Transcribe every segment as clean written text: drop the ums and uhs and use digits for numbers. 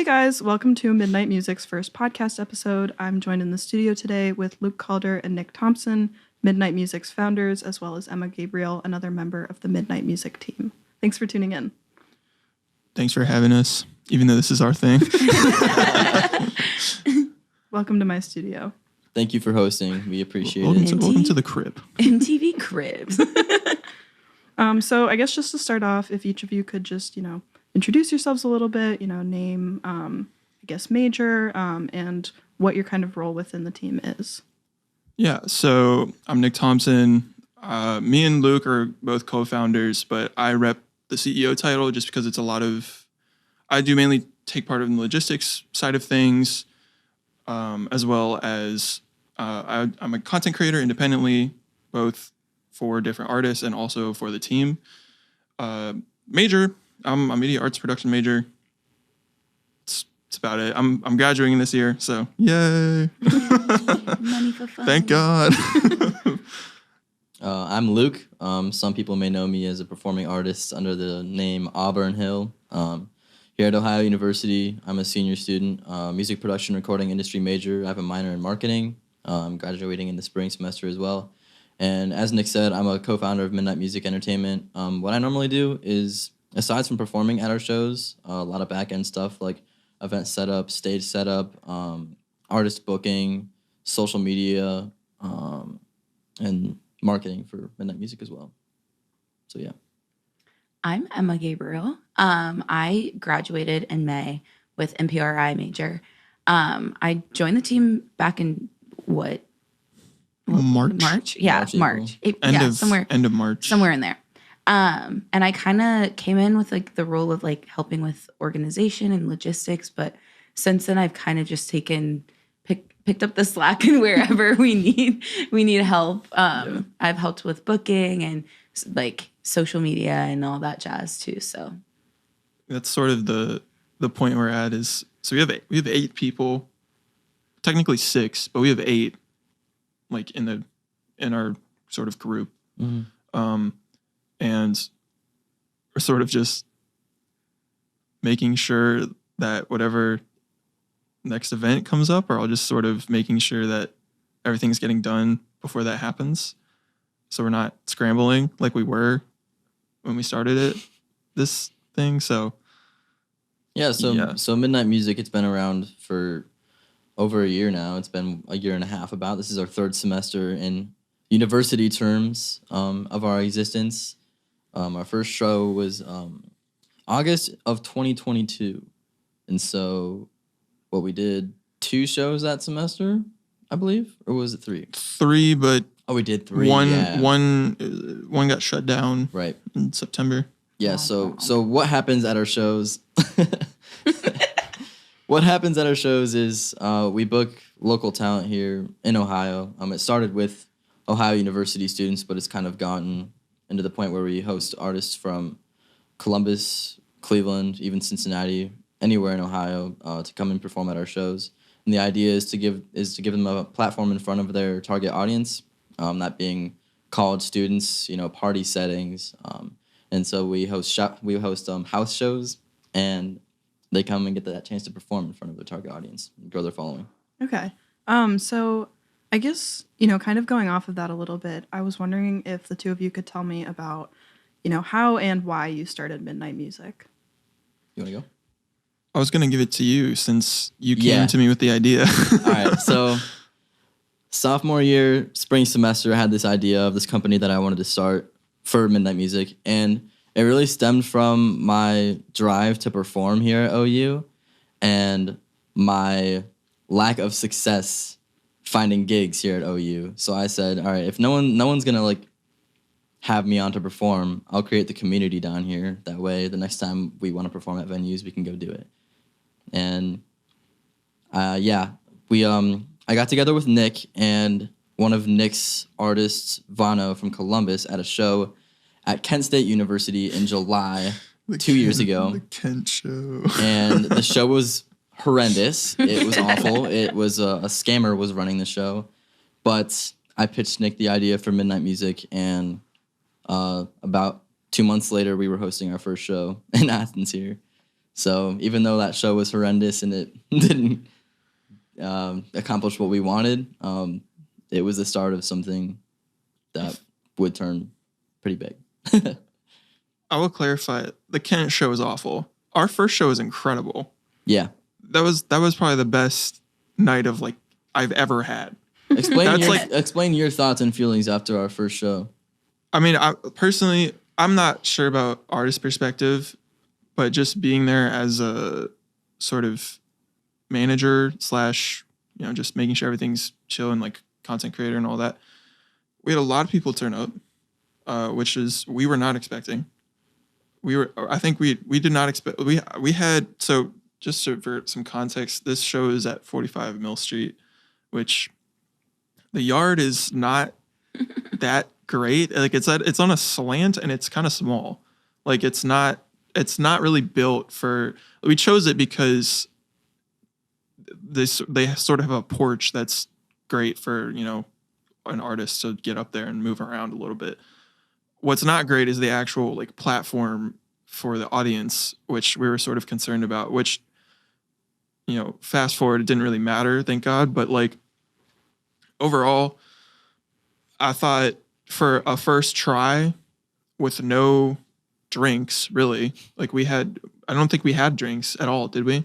Hey guys, welcome to Midnight Music's first podcast episode. I'm joined in the studio today with Luke Calder and Nick Thompson, Midnight Music's founders, as well as Emma Gabriel, another member of the Midnight Music team. Thanks for tuning in. Thanks for having us, even though this is our thing. Welcome to my studio. Thank you for hosting. We appreciate Welcome it. to the crib. MTV Cribs. So I guess just to start off, if each of you could just, introduce yourselves a little bit, name, major, and what your kind of role within the team is. Yeah, so I'm Nick Thompson. Me and Luke are both co-founders, but I rep the CEO title just because it's I do mainly take part in the logistics side of things, as well as I'm a content creator independently, both for different artists and also for the team. Major, I'm a media arts production major. It's about it. I'm graduating this year, so yay! Money for fun. Thank God. I'm Luke. Some people may know me as a performing artist under the name Auburn Hill. Here at Ohio University, I'm a senior student, music production recording industry major. I have a minor in marketing. I'm graduating in the spring semester as well. And as Nick said, I'm a co-founder of Midnight Music Entertainment. What I normally do is, aside from performing at our shows, a lot of back-end stuff like event setup, stage setup, artist booking, social media, and marketing for Midnight Music as well. So, yeah. I'm Emma Gabriel. I graduated in May with MPRI major. I joined the team back in March? Yeah, March. End of March. Somewhere in there. And I kind of came in with the role of helping with organization and logistics, but since then I've kind of just picked up the slack and wherever we need help. I've helped with booking and social media and all that jazz too. So that's sort of the point we're at is, so we have 8 people, technically 6, but we have 8 in our sort of group. Mm-hmm. And we're sort of just making sure that whatever next event comes up, or I'll just sort of making sure that everything's getting done before that happens. So we're not scrambling like we were when we started this thing. So So Midnight Music, it's been around for over a year now. It's been a year and a half about. This is our 3rd semester in university terms of our existence. Our first show was August of 2022. And so what we did 2 shows that semester, I believe, or was it 3? 3, but we did 3. One got shut down right in September. Yeah, so what happens at our shows? What happens at our shows is we book local talent here in Ohio. It started with Ohio University students, but it's kind of gotten into the point where we host artists from Columbus, Cleveland, even Cincinnati, anywhere in Ohio to come and perform at our shows. And the idea is to give them a platform in front of their target audience, that being college students, party settings. And so we host house shows, and they come and get that chance to perform in front of their target audience and grow their following. Okay. So I guess, kind of going off of that a little bit, I was wondering if the two of you could tell me about, how and why you started Midnight Music. You want to go? I was going to give it to you since you came to me with the idea. All right. So sophomore year, spring semester, I had this idea of this company that I wanted to start for Midnight Music. And it really stemmed from my drive to perform here at OU and my lack of success finding gigs here at OU. So I said, all right, if no one's going to have me on to perform, I'll create the community down here. That way, the next time we want to perform at venues, we can go do it. And I got together with Nick and one of Nick's artists, Vano from Columbus, at a show at Kent State University in July 2 years ago. The Kent show. And the show was horrendous. It was awful. It was a scammer was running the show. But I pitched Nick the idea for Midnight Music, and about 2 months later, we were hosting our first show in Athens here. So even though that show was horrendous and it didn't accomplish what we wanted, it was the start of something that would turn pretty big. I will clarify. The Kent show was awful. Our first show was incredible. Yeah. That was probably the best night of like I've ever had. Explain your thoughts and feelings after our first show. I mean, I'm not sure about artist perspective, but just being there as a sort of manager / just making sure everything's chill and like content creator and all that. We had a lot of people turn up, which is we were not expecting. I think we did not expect. We had, so just for some context, this show is at 45 Mill Street, which the yard is not that great. Like it's on a slant and it's kind of small. Like it's not really built for. We chose it because they sort of have a porch that's great for an artist to get up there and move around a little bit. What's not great is the actual like platform for the audience, which we were sort of concerned about, which, fast forward, it didn't really matter, thank God. But like overall, I thought for a first try with no drinks, really, like I don't think we had drinks at all, did we?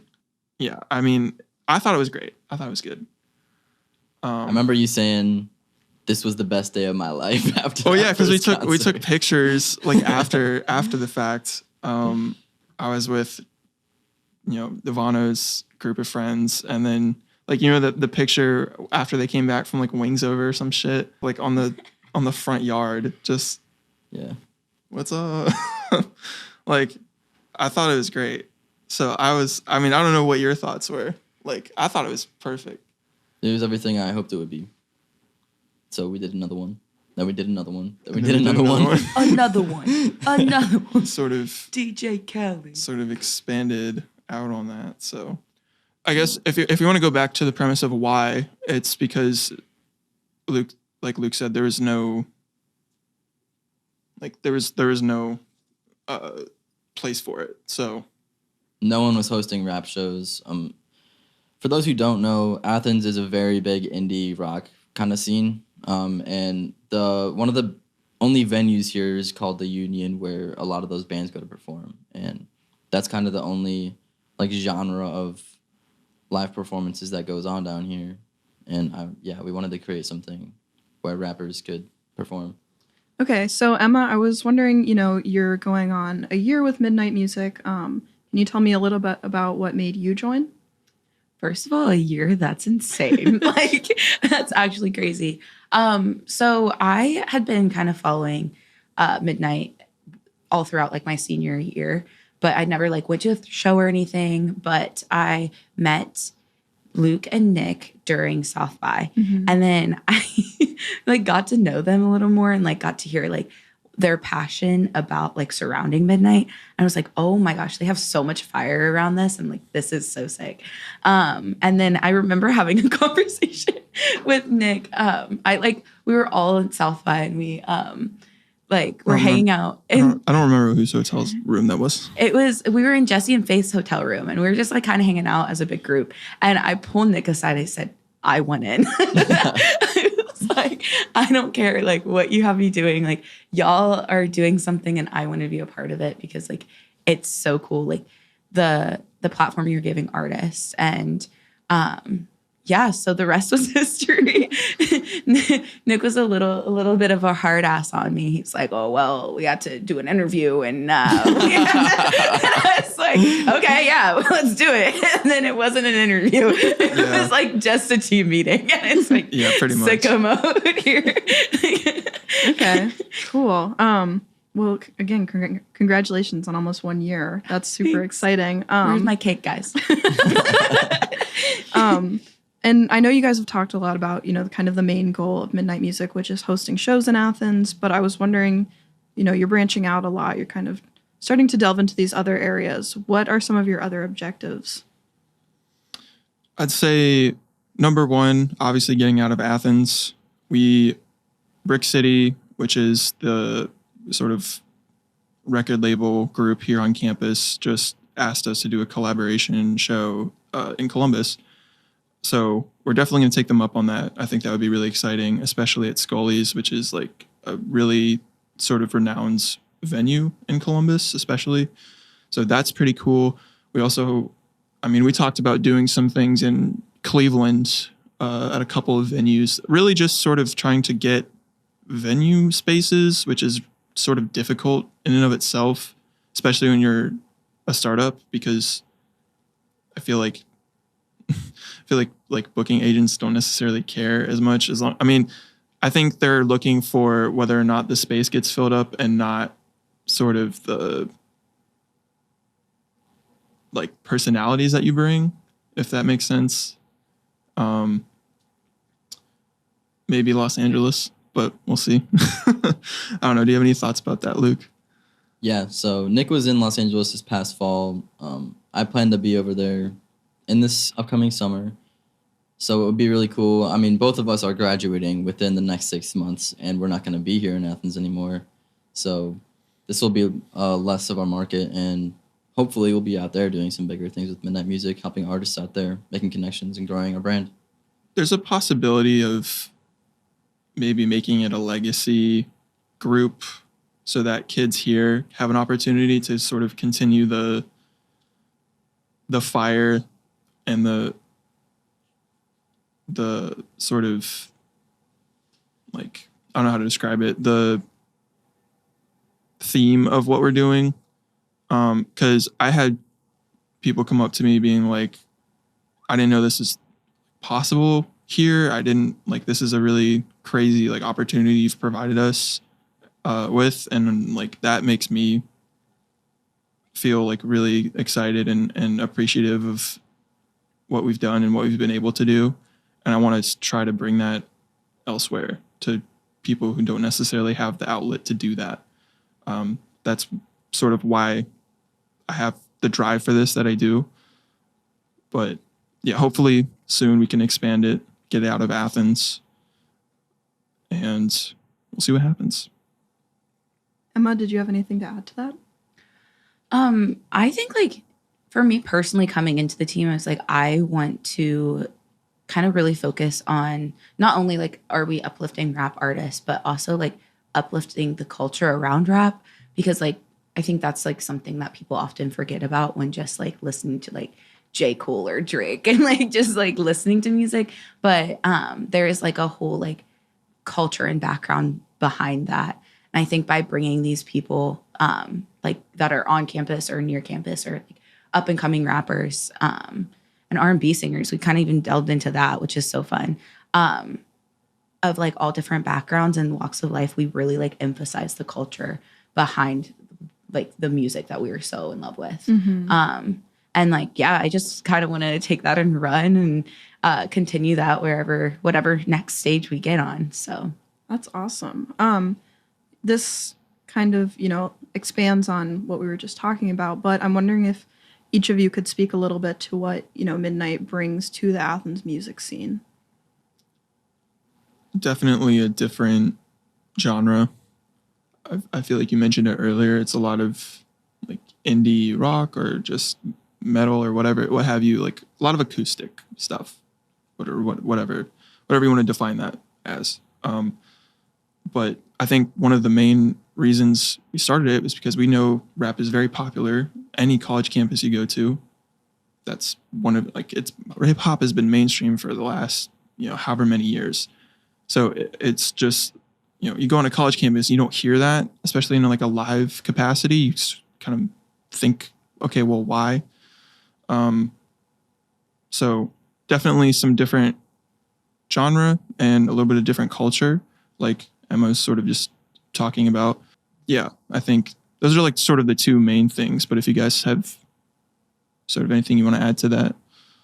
Yeah. I mean, I thought it was great. I thought it was good. I remember you saying this was the best day of my life after. Oh yeah, because we took pictures like after the fact. I was with Ivano's group of friends, and then like the picture after they came back from like Wings Over or some shit, like on the front yard, just what's up? Like I thought it was great. So I don't know what your thoughts were. Like I thought it was perfect. It was everything I hoped it would be. So we did another one. Then we did another one. Then we did another one. Another one. Another one. Sort of DJ Kelly. Sort of expanded out on that. So I guess if you want to go back to the premise of why, it's because Luke said, there was no place for it. So no one was hosting rap shows. For those who don't know, Athens is a very big indie rock kind of scene. And one of the only venues here is called the Union, where a lot of those bands go to perform. And that's kind of the only like genre of live performances that goes on down here. And we wanted to create something where rappers could perform. Okay, so Emma, I was wondering, you're going on a year with Midnight Music. Can you tell me a little bit about what made you join? First of all, a year, that's insane. Like, that's actually crazy. So I had been kind of following Midnight all throughout like my senior year, but I never like went to a show or anything. But I met Luke and Nick during South by, and then I like got to know them a little more and like got to hear like their passion about like surrounding Midnight. And I was like, oh my gosh, they have so much fire around this. I'm like, this is so sick. And then I remember having a conversation with Nick. We were all in South by and we we're hanging out. And I don't remember whose hotel's room that was. We were in Jesse and Faith's hotel room and we were just like kind of hanging out as a big group. And I pulled Nick aside. I said, I want in. I was like, I don't care like what you have me doing. Like y'all are doing something and I want to be a part of it because like it's so cool. Like the platform you're giving artists and so the rest was history. Nick was a little bit of a hard ass on me. He's like, oh, well, we got to do an interview and I was like, okay, yeah, well, let's do it. And then it wasn't an interview. It was like just a team meeting. And it's like pretty much sicko mode here. Okay, cool. Well, again, congratulations on almost 1 year. That's super exciting. Where's my cake, guys? And I know you guys have talked a lot about, kind of the main goal of Midnight Music, which is hosting shows in Athens. But I was wondering, you're branching out a lot. You're kind of starting to delve into these other areas. What are some of your other objectives? I'd say number one, obviously getting out of Athens. Brick City, which is the sort of record label group here on campus, just asked us to do a collaboration show in Columbus. So we're definitely going to take them up on that. I think that would be really exciting, especially at Scully's, which is like a really sort of renowned venue in Columbus, especially. So that's pretty cool. We also, we talked about doing some things in Cleveland at a couple of venues, really just sort of trying to get venue spaces, which is sort of difficult in and of itself, especially when you're a startup, because I feel like booking agents don't necessarily care as much as long. I think they're looking for whether or not the space gets filled up and not sort of the like personalities that you bring, if that makes sense. Maybe Los Angeles, but we'll see. I don't know. Do you have any thoughts about that, Luke? Yeah, so Nick was in Los Angeles this past fall. I plan to be over there in this upcoming summer. So it would be really cool. Both of us are graduating within the next 6 months, and we're not going to be here in Athens anymore. So this will be less of our market, and hopefully we'll be out there doing some bigger things with Midnight Music, helping artists out there, making connections and growing our brand. There's a possibility of maybe making it a legacy group so that kids here have an opportunity to sort of continue the fire and the sort of, like, I don't know how to describe it, the theme of what we're doing. Because I had people come up to me being like, I didn't know this is possible here. I didn't, like, this is a really crazy, like, opportunity you've provided us with. And, like, that makes me feel, like, really excited and appreciative of what we've done and what we've been able to do. And I want to try to bring that elsewhere to people who don't necessarily have the outlet to do that. That's sort of why I have the drive for this that I do. But yeah, hopefully soon we can expand it, get it out of Athens, and we'll see what happens. Emma, did you have anything to add to that? I think, like, for me personally, coming into the team, I was like, I want to kind of really focus on not only, like, are we uplifting rap artists, but also, like, uplifting the culture around rap, because, like, I think that's, like, something that people often forget about when just, like, listening to, like, J. Cole or Drake and, like, just, like, listening to music. But there is, like, a whole, like, culture and background behind that. And I think by bringing these people, like, that are on campus or near campus, or, like, up and coming rappers and R&B singers, we kind of even delved into that, which is so fun. Of, like, all different backgrounds and walks of life, we really, like, emphasize the culture behind, like, the music that we were so in love with. Mm-hmm. And, like, yeah, I just kind of want to take that and run and continue that whatever next stage we get on. So that's awesome. This kind of, expands on what we were just talking about, but I'm wondering if each of you could speak a little bit to what, Midnight brings to the Athens music scene. Definitely a different genre. I feel like you mentioned it earlier. It's a lot of, like, indie rock or just metal or whatever, what have you, like a lot of acoustic stuff, whatever you want to define that as. But I think one of the main reasons we started it was because we know rap is very popular. Any college campus you go to, that's one of, like, hip hop has been mainstream for the last, however many years. So it's just, you go on a college campus, you don't hear that, especially in, like, a live capacity. You kind of think, okay, well, why? So definitely some different genre and a little bit of different culture, like Emma was sort of just talking about. Yeah, I think those are, like, sort of the two main things. But if you guys have sort of anything you want to add to that.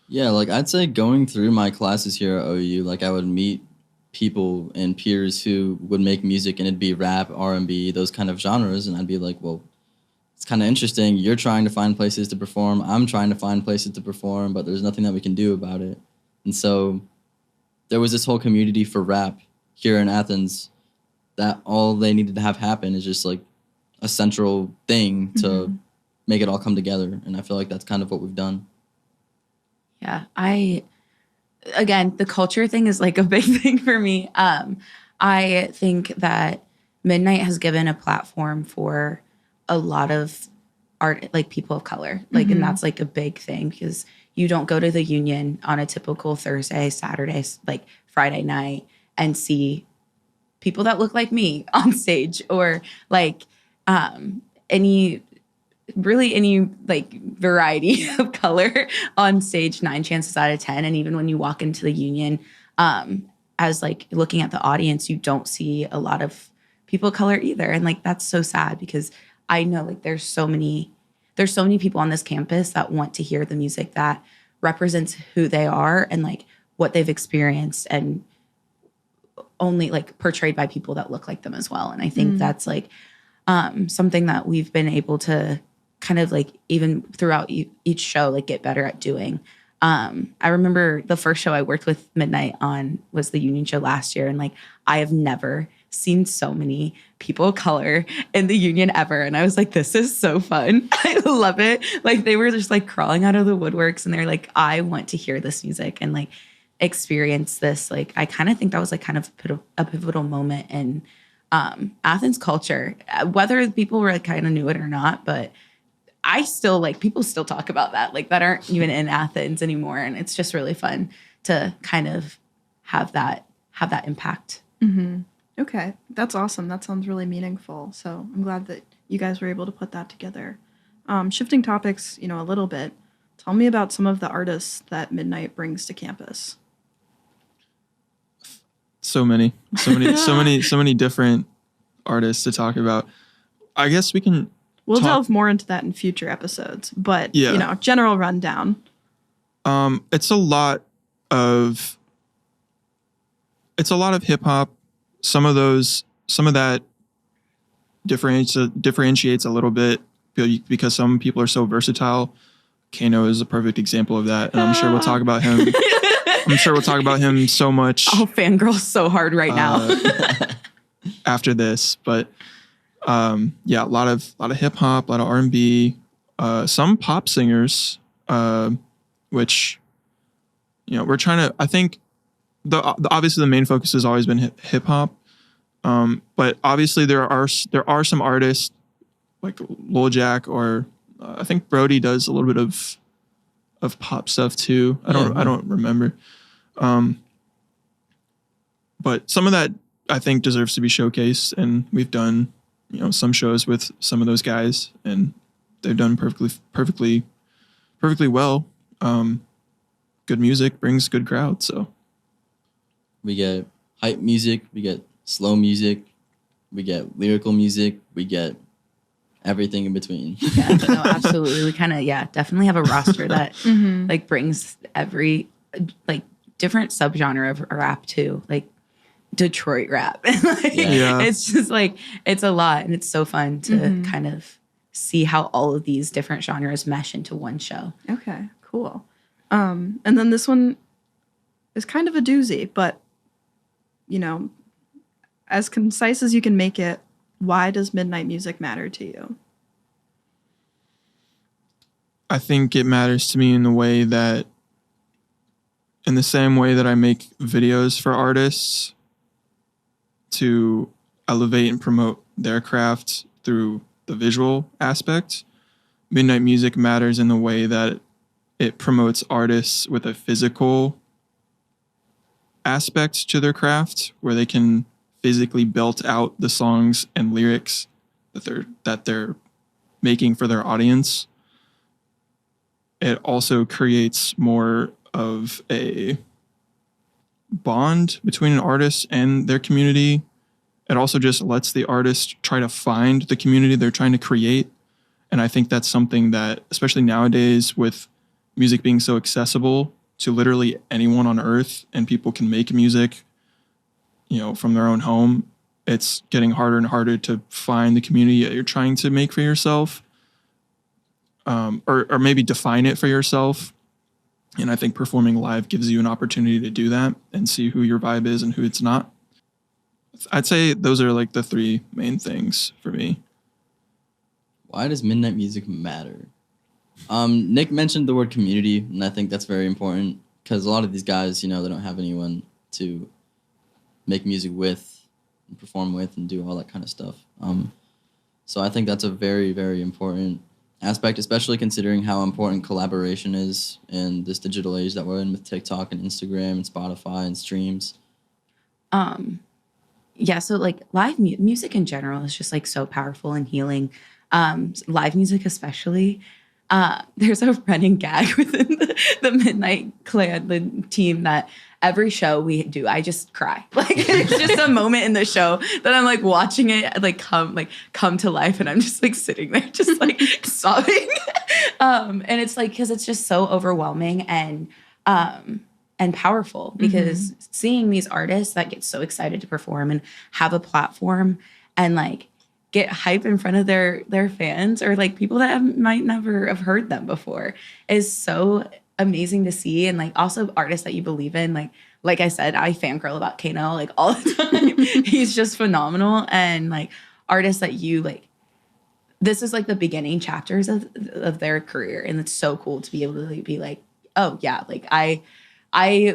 Yeah, like, I'd say going through my classes here at OU, like, I would meet people and peers who would make music, and it'd be rap, R&B, those kind of genres. And I'd be like, well, it's kind of interesting. You're trying to find places to perform. I'm trying to find places to perform, but there's nothing that we can do about it. And so there was this whole community for rap here in Athens that all they needed to have happen is just, like, a central thing to make it all come together. And I feel like that's kind of what we've done. Yeah, again, the culture thing is like a big thing for me. I think that Midnight has given a platform for a lot of art, like people of color, like, and that's like a big thing because you don't go to the Union on a typical Thursday, Saturday, like Friday night and see people that look like me on stage or like any like variety of color on stage 9 chances out of 10. And even when you walk into the Union, as like looking at the audience, you don't see a lot of people of color either. And like, that's so sad because I know like there's so many people on this campus that want to hear the music that represents who they are and like what they've experienced and only like portrayed by people that look like them as well. And I think that's like something that we've been able to kind of like even throughout each show, like get better at doing. I remember the first show I worked with Midnight on was the Union show last year. And like, I have never seen so many people of color in the Union ever. And I was like, this is so fun. I love it. Like they were just like crawling out of the woodworks and they're like, I want to hear this music and like experience this. Like, I kind of think that was like kind of a pivotal moment in Athens culture, whether people were like, kind of knew it or not, but I still like people still talk about that, like that aren't even in Athens anymore. And it's just really fun to kind of have that impact. Okay, that's awesome. That sounds really meaningful. So I'm glad that you guys were able to put that together. Shifting topics, a little bit. Tell me about some of the artists that Midnight brings to campus. So many different artists to talk about. I guess we'll delve more into that in future episodes, but general rundown. It's a lot of hip hop. Some of that differentiates a little bit because some people are so versatile. Kano is a perfect example of that, and I'm sure we'll talk about him. I'm sure we'll talk about him so much. I'll fangirl so hard right now. After this, but a lot of hip hop, a lot of R&B, some pop singers, which we're trying to. I think obviously the main focus has always been hip hop, but obviously there are some artists like Lil Jack or I think Brody does a little bit of pop stuff too. I don't remember, but some of that I think deserves to be showcased, and we've done some shows with some of those guys, and they've done perfectly well. Good music brings good crowds, so we get hype music, we get slow music, we get lyrical music, we get everything in between. Yeah, no, absolutely. We kind of definitely have a roster that like brings every like different subgenre of rap too, like Detroit rap. It's just like it's a lot, and it's so fun to kind of see how all of these different genres mesh into one show. Okay, cool. And then this one is kind of a doozy, but as concise as you can make it, why does Midnight music matter to you? I think it matters to me in the same way that I make videos for artists to elevate and promote their craft through the visual aspect. Midnight music matters in the way that it promotes artists with a physical aspect to their craft, where they can physically belt out the songs and lyrics that they're making for their audience. It also creates more of a bond between an artist and their community. It also just lets the artist try to find the community they're trying to create. And I think that's something that, especially nowadays with music being so accessible to literally anyone on earth, and people can make music, from their own home, it's getting harder and harder to find the community that you're trying to make for yourself, or maybe define it for yourself. And I think performing live gives you an opportunity to do that and see who your vibe is and who it's not. I'd say those are like the 3 main things for me. Why does midnight music matter? Nick mentioned the word community, and I think that's very important because a lot of these guys, they don't have anyone to make music with, and perform with, and do all that kind of stuff. So I think that's a very, very important aspect, especially considering how important collaboration is in this digital age that we're in with TikTok and Instagram and Spotify and streams. Yeah, so like live music in general is just like so powerful and healing. Live music especially. There's a running gag within the Midnight Clan, the team, that every show we do, I just cry. Like it's just a moment in the show that I'm like watching it like come to life, and I'm just like sitting there just like sobbing. And it's like because it's just so overwhelming and powerful, because seeing these artists that get so excited to perform and have a platform and like get hype in front of their fans or like people that might never have heard them before is so amazing to see. And like also artists that you believe in, like I said, I fangirl about Kano like all the time. He's just phenomenal. And like artists that you like, this is like the beginning chapters of their career, and it's so cool to be able to like, be like, oh yeah, like I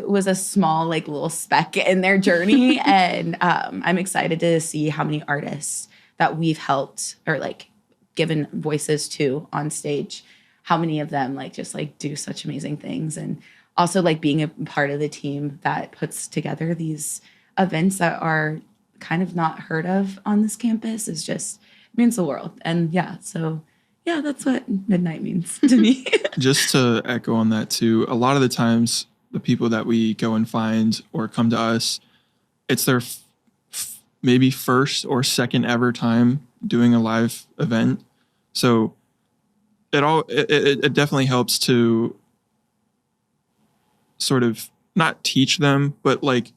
was a small like little speck in their journey. And I'm excited to see how many artists that we've helped or like given voices to on stage, how many of them like just like do such amazing things. And also like being a part of the team that puts together these events that are kind of not heard of on this campus is just means the world. And so that's what midnight means to me. Just to echo on that too, a lot of the times the people that we go and find or come to us, it's their maybe first or second ever time doing a live event. So it definitely helps to sort of not teach them, but like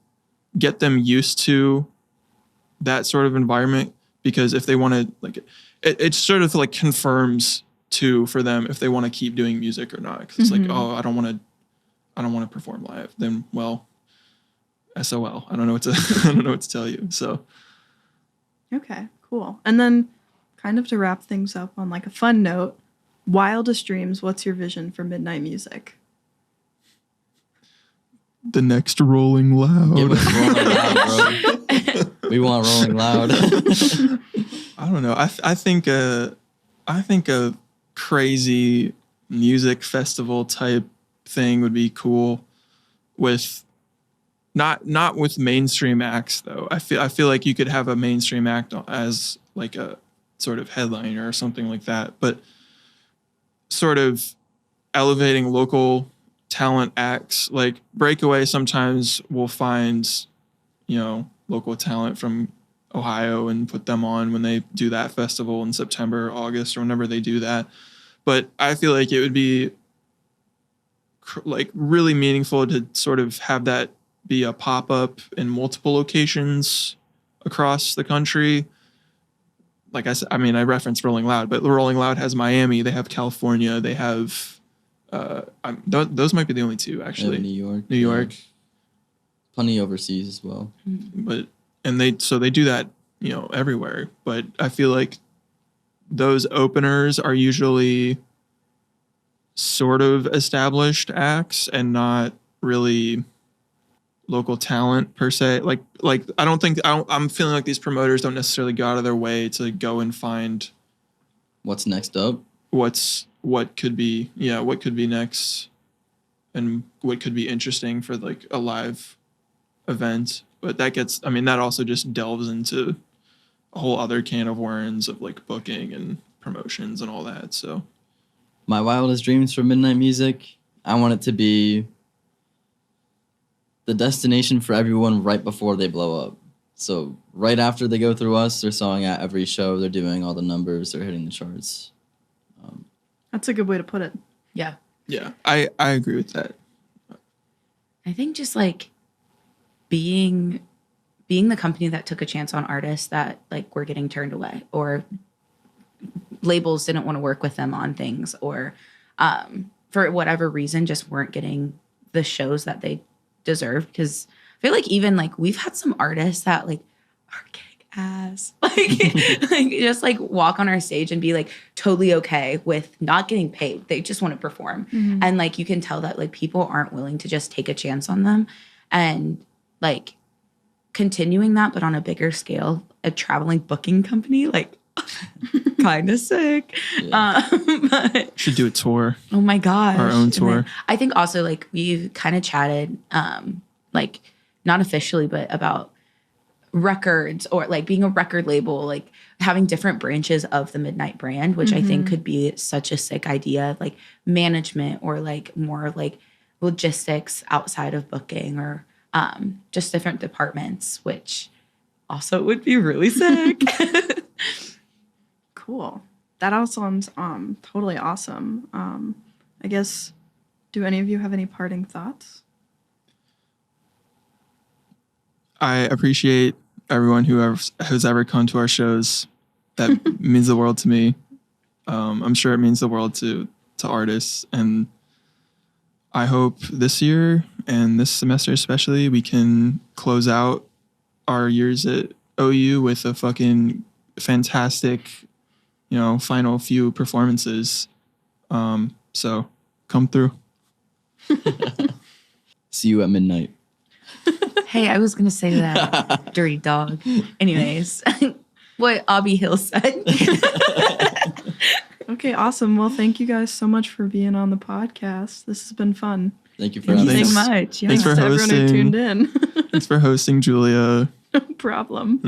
get them used to that sort of environment, because if they want to like it sort of like confirms too for them if they want to keep doing music or not. Cause it's like, oh, I don't want to perform live. Then, well, SOL. I don't know what to tell you. So. Okay, cool. And then kind of to wrap things up on like a fun note, wildest dreams, what's your vision for midnight music? The next Rolling Loud. Give us Rolling Loud, bro. We want Rolling Loud. I don't know. I think a crazy music festival type thing would be cool, with not with mainstream acts though. I feel like you could have a mainstream act as like a sort of headliner or something like that, but sort of elevating local talent acts. Like Breakaway sometimes will find, local talent from Ohio and put them on when they do that festival in September, August, or whenever they do that. But I feel like it would be like really meaningful to sort of have that be a pop-up in multiple locations across the country. Like I said, I mean, I referenced Rolling Loud, but Rolling Loud has Miami, they have California, they have those might be the only two actually. New New York. Plenty overseas as well. But they do that, everywhere. But I feel like those openers are usually sort of established acts and not really local talent per se. Like I'm feeling like these promoters don't necessarily go out of their way to go and find what's next up, what could be next, and what could be interesting for like a live event. But that also just delves into a whole other can of worms of like booking and promotions and all that. So my wildest dreams for midnight music, I want it to be the destination for everyone right before they blow up. So right after they go through us, they're selling out every show, they're doing all the numbers, they're hitting the charts. That's a good way to put it. Yeah. Yeah, I agree with that. I think just like being the company that took a chance on artists that like were getting turned away, or labels didn't want to work with them on things, or for whatever reason just weren't getting the shows that they deserved. Because I feel like even like we've had some artists that like are getting ass. Like, like just like walk on our stage and be like totally okay with not getting paid. They just want to perform. And like you can tell that like people aren't willing to just take a chance on them. And like continuing that, but on a bigger scale, a traveling booking company, like kind of sick. But Should do a tour. oh my gosh. Our own And tour. then I think also like we've kind of chatted, like not officially, but about records or like being a record label, like having different branches of the Midnight brand, which I think could be such a sick idea, like management or like more like logistics outside of booking or just different departments, which also would be really sick. Cool. That all sounds totally awesome. I guess, do any of you have any parting thoughts? I appreciate everyone who's ever come to our shows. That means the world to me. I'm sure it means the world to artists. And I hope this year and this semester especially, we can close out our years at OU with a fucking fantastic, final few performances. So come through. See you at midnight. Hey, I was gonna say that. Dirty dog. Anyways, what Abby Hill said. Okay, awesome. Well, thank you guys so much for being on the podcast. This has been fun. Thank you for Thank you having so us. much. Yeah. Thanks for to everyone who hosting. tuned in. Thanks for hosting, Julia. No problem.